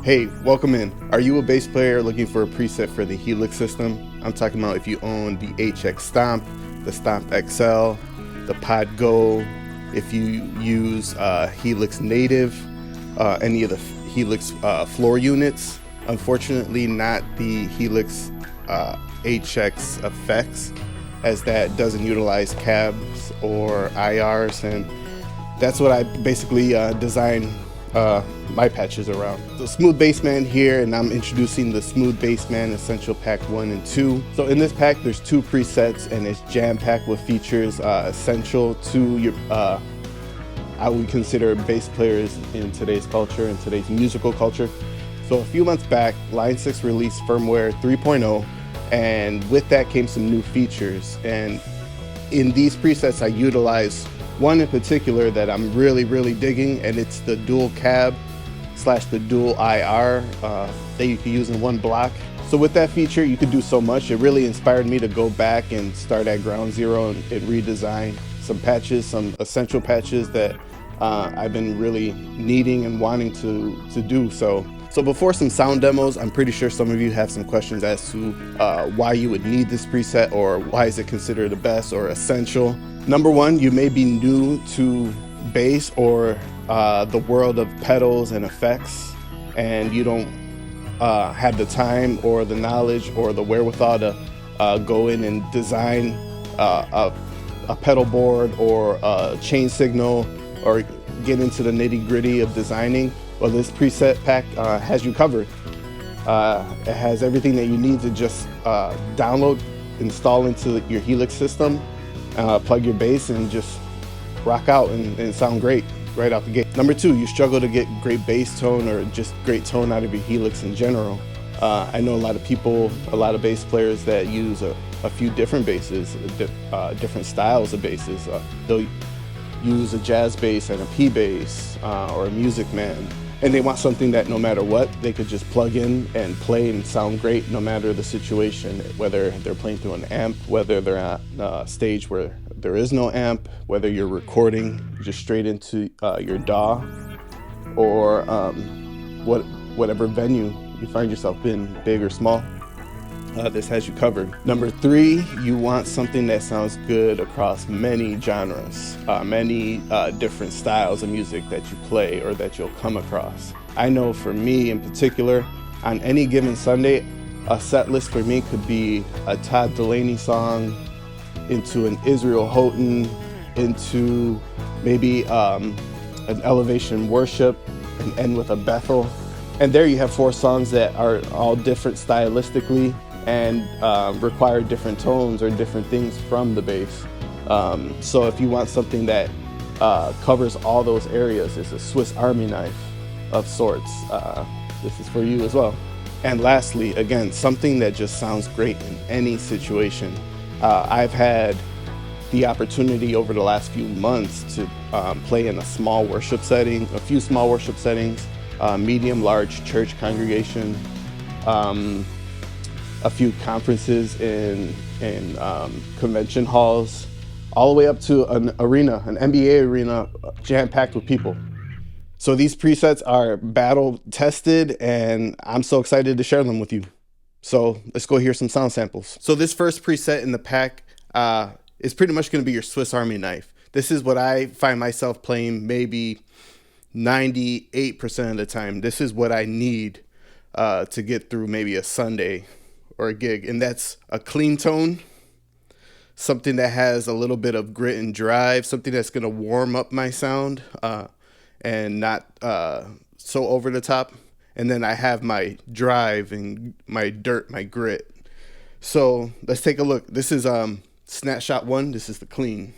Hey, welcome in. Are you a bass player looking for a preset for the Helix system? I'm talking about if you own the HX Stomp, the Stomp XL, the Pod Go, if you use Helix Native, any of the Helix floor units. Unfortunately, not the Helix HX effects, as that doesn't utilize cabs or IRs, and that's what I basically design my patches around. So Smooth Bassman here, and I'm introducing the Smooth Bassman Essential Pack 1 and 2. So in this pack, there's 2 presets, and it's jam-packed with features essential to your, I would consider bass players in today's culture, in today's musical culture. So a few months back, Line 6 released firmware 3.0, and with that came some new features. And in these presets, I utilize one in particular that I'm really digging, and it's the dual cab / the dual IR that you can use in one block. So with that feature, you could do so much. It really inspired me to go back and start at ground zero and redesign some patches, some essential patches that I've been really needing and wanting to do. So before some sound demos, I'm pretty sure some of you have some questions as to why you would need this preset, or why is it considered the best or essential. Number one, you may be new to bass or the world of pedals and effects, and you don't have the time or the knowledge or the wherewithal to go in and design a pedal board or a chain signal, or get into the nitty-gritty of designing. Well, this preset pack has you covered. It has everything that you need to just download, install into your Helix system, plug your bass, and just rock out and sound great right out the gate. Number two, you struggle to get great bass tone or just great tone out of your Helix in general. I know a lot of people, a lot of bass players that use a few different basses, different styles of basses. They'll use a jazz bass and a P bass or a Music Man, and they want something that no matter what, they could just plug in and play and sound great no matter the situation, whether they're playing through an amp, whether they're at a stage where there is no amp, whether you're recording just straight into your DAW, or whatever venue you find yourself in, big or small. This has you covered. Number three, you want something that sounds good across many genres, many different styles of music that you play or that you'll come across. I know for me in particular, on any given Sunday, a set list for me could be a Todd Dulaney song, into an Israel Houghton, into maybe an Elevation Worship, and end with a Bethel. And there you have 4 songs that are all different stylistically, and require different tones or different things from the bass. So if you want something that covers all those areas, it's a Swiss Army knife of sorts. This is for you as well. And lastly, again, something that just sounds great in any situation. I've had the opportunity over the last few months to play in a small worship setting, a few small worship settings, medium, large church congregation, a few conferences in convention halls, all the way up to an arena, an NBA arena, jam-packed with people. So these presets are battle tested, and I'm so excited to share them with you. So let's go hear some sound samples. So this first preset in the pack is pretty much going to be your Swiss Army knife. This is what I find myself playing maybe 98% of the time. This is what I need to get through maybe a Sunday or a gig, and that's a clean tone, something that has a little bit of grit and drive, something that's going to warm up my sound and not so over the top. And then I have my drive and my dirt, my grit. So let's take a look. This is Snapshot1. This is the clean.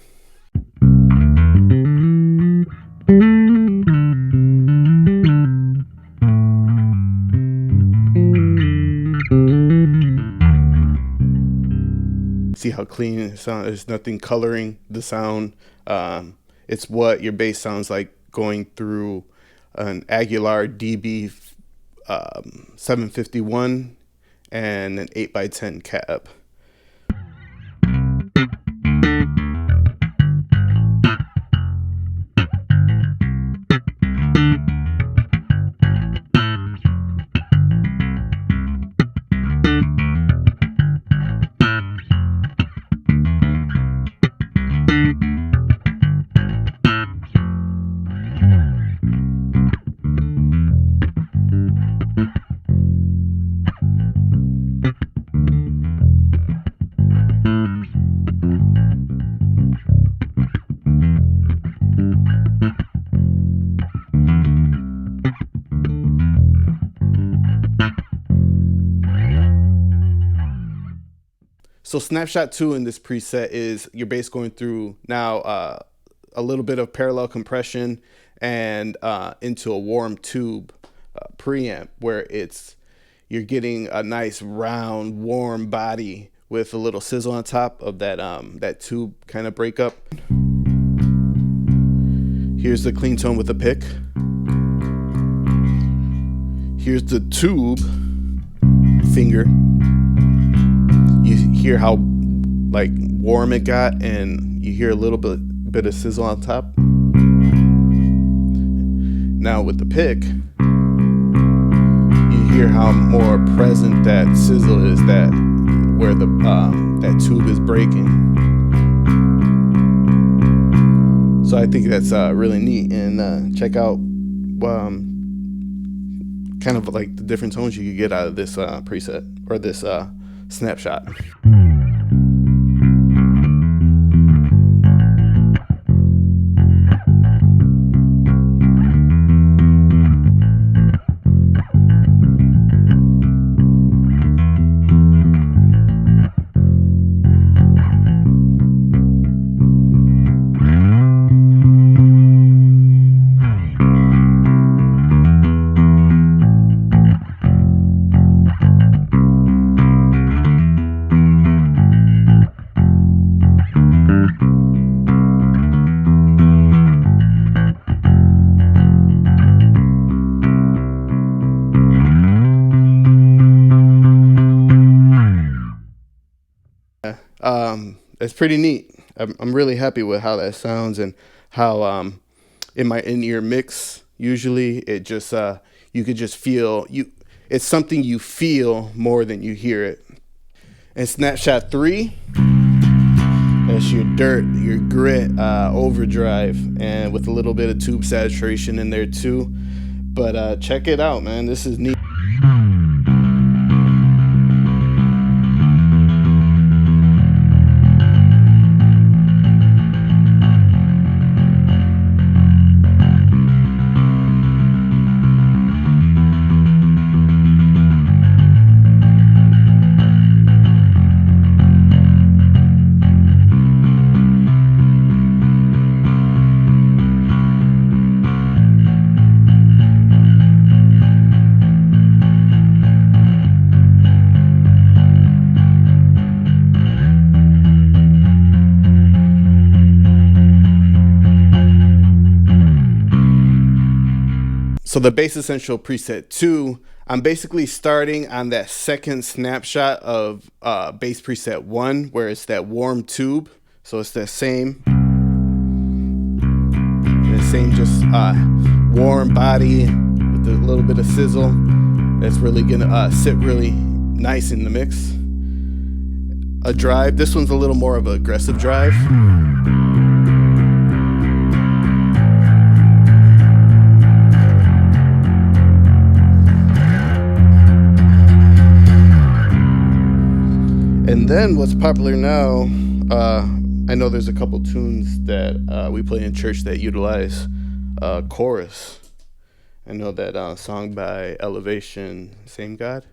See how clean it sounds? There's nothing coloring the sound. It's what your bass sounds like going through an Aguilar DB 751 and an 8x10 cab. So Snapshot 2 in this preset is your bass going through now a little bit of parallel compression and into a warm tube preamp, where you're getting a nice round warm body with a little sizzle on top of that that tube kind of breakup. Here's the clean tone with the pick. Here's the tube finger. You hear how like warm it got, and you hear a little bit of sizzle on top. Now with the pick, you hear how more present that sizzle is, that where the that tube is breaking. So I think that's really neat, and check out kind of like the different tones you could get out of this preset, or this snapshot. It's pretty neat. I'm really happy with how that sounds, and how in my in-ear mix, usually it just you could just feel it's something you feel more than you hear it. And Snapshot 3, that's your dirt, your grit, overdrive, and with a little bit of tube saturation in there too. But check it out, man. This is neat. So the Bass Essential preset 2, I'm basically starting on that second snapshot of bass preset 1, where it's that warm tube. So it's the same just warm body with a little bit of sizzle. That's really gonna sit really nice in the mix. A drive, this one's a little more of an aggressive drive. And then what's popular now, I know there's a couple tunes that we play in church that utilize chorus. I know that song by Elevation, Same God.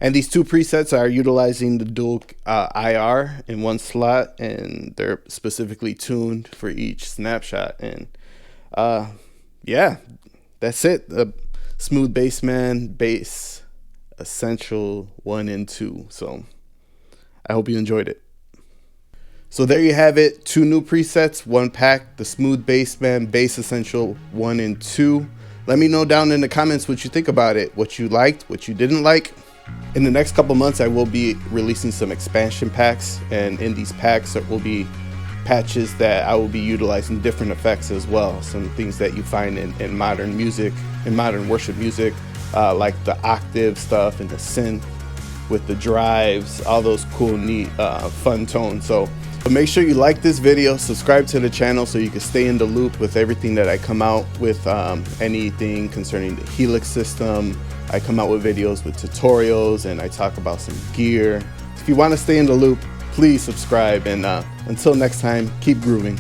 And these two presets are utilizing the dual IR in one slot, and they're specifically tuned for each snapshot. And yeah, that's it. The Smooth Bassman Bass Essential 1 and 2. So I hope you enjoyed it. So there you have it. 2 new presets, 1 pack, the Smooth Bassman Bass Essential 1 and 2. Let me know down in the comments what you think about it, what you liked, what you didn't like. In the next couple months, I will be releasing some expansion packs, and in these packs there will be patches that I will be utilizing different effects as well. Some things that you find in modern music, in modern worship music, like the octave stuff and the synth with the drives, all those cool, neat, fun tones. So make sure you like this video, subscribe to the channel so you can stay in the loop with everything that I come out with, anything concerning the Helix system. I come out with videos with tutorials and I talk about some gear. If you want to stay in the loop, please subscribe, and until next time, keep grooving.